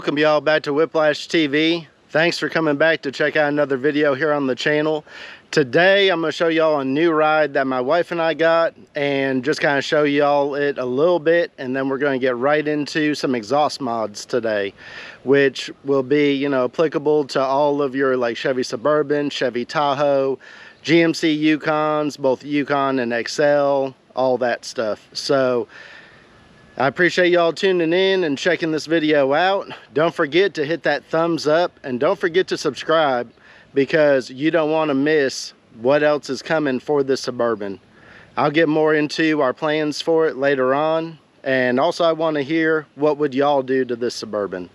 welcome y'all back to Whiplash TV. Thanks for coming back to check out another video here on the channel. Today I'm going to show y'all a new ride that my wife and I got, and just kind of show y'all it a little bit, and then we're going to get right into some exhaust mods today, which will be, you know, applicable to all of your like Chevy Suburban, Chevy Tahoe, GMC Yukons, both Yukon and XL, all that stuff. So I appreciate y'all tuning in and checking this video out. Don't forget to hit that thumbs up, and don't forget to subscribe, because you don't want to miss what else is coming for this Suburban. I'll get more into our plans for it later on, and also I want to hear what would y'all do to this Suburban.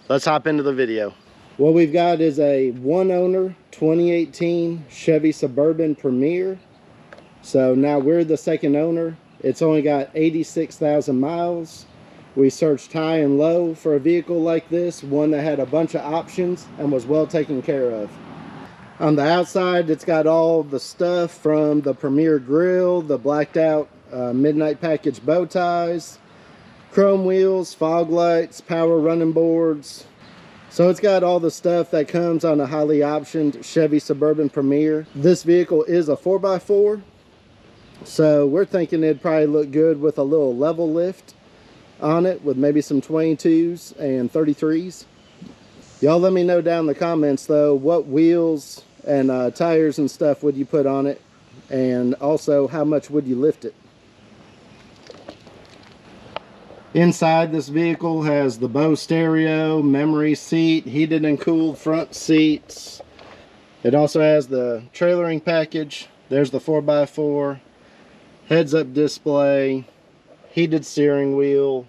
Let's hop into the video. What we've got is a one owner 2018 Chevy Suburban Premier. So now we're the second owner. It's only got 86,000 miles. We searched high and low for a vehicle like this, one that had a bunch of options and was well taken care of. On the outside, it's got all the stuff from the Premier grille, the blacked out midnight package bow ties, chrome wheels, fog lights, power running boards. So it's got all the stuff that comes on a highly optioned Chevy Suburban Premier. This vehicle is a 4x4, so we're thinking it'd probably look good with a little level lift on it, with maybe some 22s and 33s. Y'all let me know down in the comments though, what wheels and tires and stuff would you put on it, and also how much would you lift it. Inside, this vehicle has the Bose stereo, memory seat, heated and cooled front seats. It also has the trailering package. There's the 4x4, heads-up display, heated steering wheel,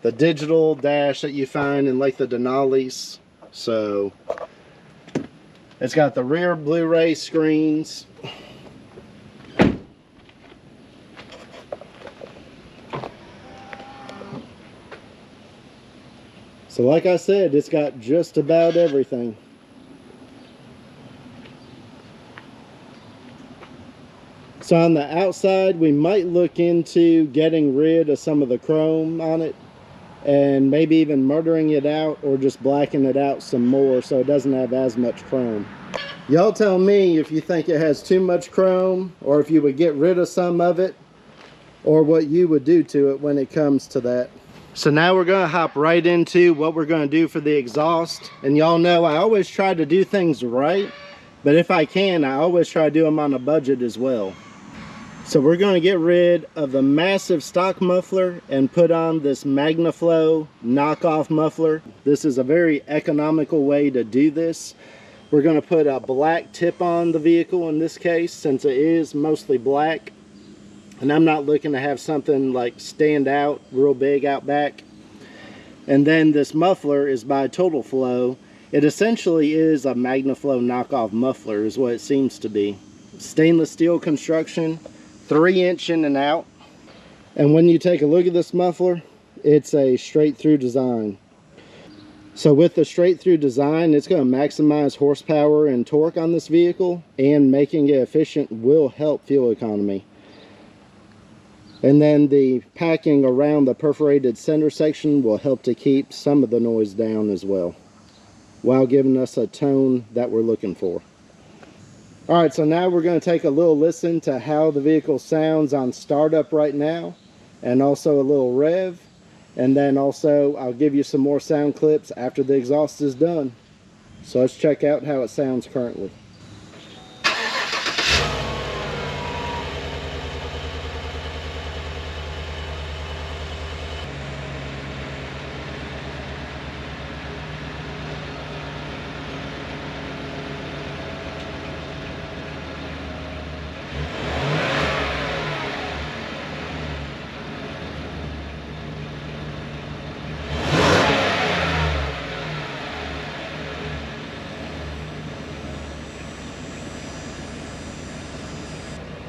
the digital dash that you find in like the Denali's. So it's got the rear Blu-ray screens. So like I said, it's got just about everything. So on the outside, we might look into getting rid of some of the chrome on it, and maybe even murdering it out, or just blacking it out some more so it doesn't have as much chrome. Y'all tell me if you think it has too much chrome, or if you would get rid of some of it, or what you would do to it when it comes to that. So now we're going to hop right into what we're going to do for the exhaust. And y'all know I always try to do things right, but if I can, I always try to do them on a budget as well. So we're going to get rid of the massive stock muffler and put on this Magnaflow knockoff muffler. This is a very economical way to do this. We're going to put a black tip on the vehicle in this case, since it is mostly black. And I'm not looking to have something like stand out real big out back. And then this muffler is by Total Flow. It essentially is a Magnaflow knockoff muffler is what it seems to be. Stainless steel construction, 3-inch in and out. And when you take a look at this muffler, it's a straight through design. So with the straight through design, it's going to maximize horsepower and torque on this vehicle, and making it efficient will help fuel economy. And then the packing around the perforated center section will help to keep some of the noise down as well, while giving us a tone that we're looking for. Alright, so now we're going to take a little listen to how the vehicle sounds on startup right now, and also a little rev. And then also I'll give you some more sound clips after the exhaust is done. So let's check out how it sounds currently.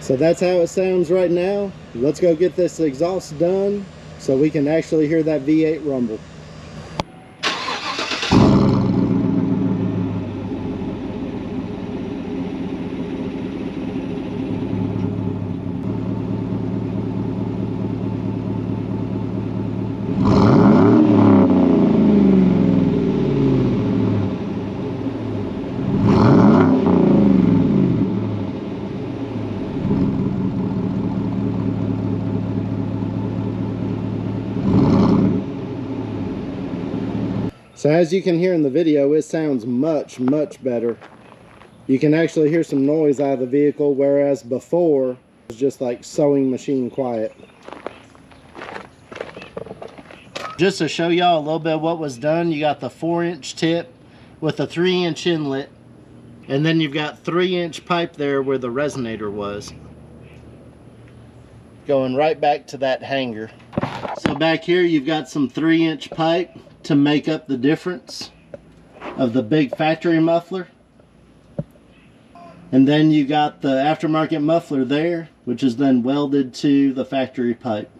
So that's how it sounds right now. Let's go get this exhaust done so we can actually hear that V8 rumble. So as you can hear in the video, it sounds much better. You can actually hear some noise out of the vehicle, whereas before it was just like sewing machine quiet. Just to show y'all a little bit of what was done, you got the 4-inch tip with a 3-inch inlet, and then you've got 3-inch pipe there where the resonator was, going right back to that hanger. So back here you've got some 3-inch pipe to make up the difference of the big factory muffler, and then you got the aftermarket muffler there, which is then welded to the factory pipe.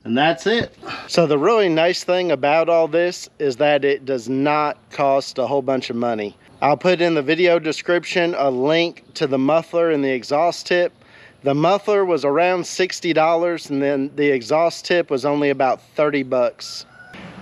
And that's it. So the really nice thing about all this is that it does not cost a whole bunch of money. I'll put in the video description a link to the muffler and the exhaust tip. The muffler was around $60, and then the exhaust tip was only about 30 bucks.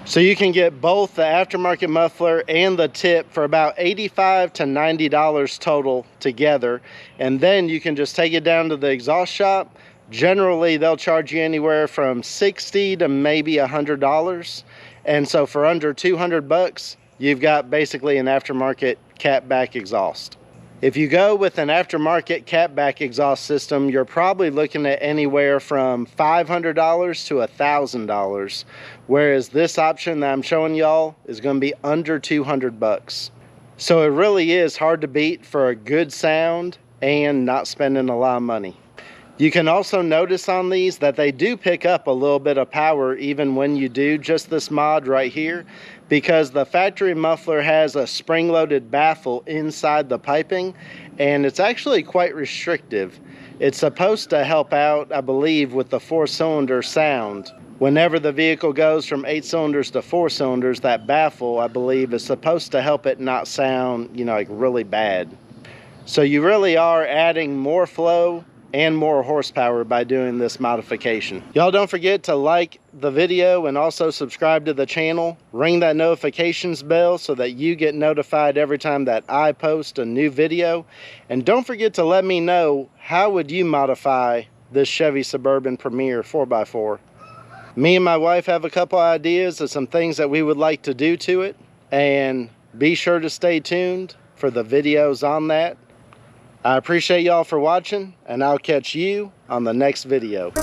So you can get both the aftermarket muffler and the tip for about $85 to $90 total together. And then you can just take it down to the exhaust shop. Generally, they'll charge you anywhere from $60 to maybe $100. And so for under 200 bucks, you've got basically an aftermarket Catback exhaust. If you go with an aftermarket Catback exhaust system, you're probably looking at anywhere from $500 to $1,000. Whereas this option that I'm showing y'all is going to be under 200 bucks. So it really is hard to beat for a good sound and not spending a lot of money. You can also notice on these that they do pick up a little bit of power even when you do just this mod right here, because the factory muffler has a spring-loaded baffle inside the piping, and it's actually quite restrictive. It's supposed to help out, I believe, with the 4-cylinder sound. Whenever the vehicle goes from 8 cylinders to 4 cylinders, that baffle, I believe, is supposed to help it not sound, you know, like really bad. So you really are adding more flow and more horsepower by doing this modification. Y'all don't forget to like the video and also subscribe to the channel. Ring that notifications bell so that you get notified every time that I post a new video. And don't forget to let me know, how would you modify this Chevy Suburban Premier 4x4? Me and my wife have a couple ideas of some things that we would like to do to it, and be sure to stay tuned for the videos on that. I appreciate y'all for watching, and I'll catch you on the next video.